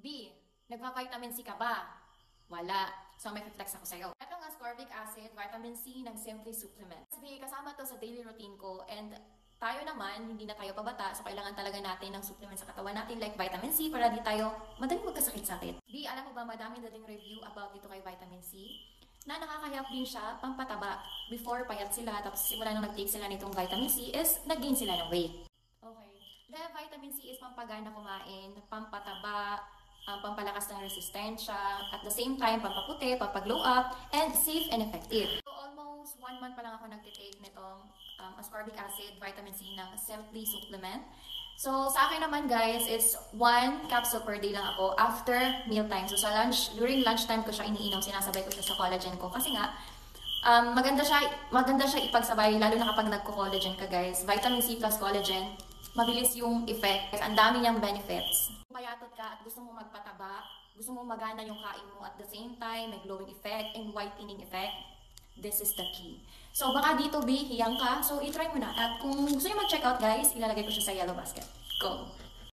B. Nagpa-vitamin C ka ba? Wala. So, may flex ako sa'yo. Ito nga ascorbic acid, vitamin C ng Simply Supplement. B, kasama to sa daily routine ko and tayo naman, hindi na tayo pabata, so kailangan talaga natin ng supplement sa katawan natin like vitamin C para di tayo madaling magkasakit-sakit. B, alam mo ba madami na ding review about dito kay vitamin C na nakaka-help din siya pampataba. Before payat sila, tapos simula nang nag-take sila nitong vitamin C is nag-gain sila ng weight. Okay. Dahil vitamin C is pampagana kumain, pampataba, pampalakas ng resistensya, at the same time, pampaputi, pampaglow up, and safe and effective. So, almost 1 month pa lang ako nagtitake nitong ascorbic acid, vitamin C ng Simply Supplement. So, sa akin naman guys, it's 1 capsule per day lang ako after mealtime. So, sa lunch, during lunchtime ko siya iniinom, sinasabay ko siya sa collagen ko. Kasi nga, maganda siya ipagsabay, lalo na kapag nagko-collagen ka guys. Vitamin C plus collagen, mabilis yung effect. Ang dami niyang benefits. Kung payatot ka at gusto mo magpataba, gusto mo magana yung kain mo at the same time, may glowing effect and whitening effect, this is the key. So, baka dito, B, hiyang ka. So, itry mo na. At kung gusto niyo mag-check out, guys, ilalagay ko siya sa yellow basket. Go!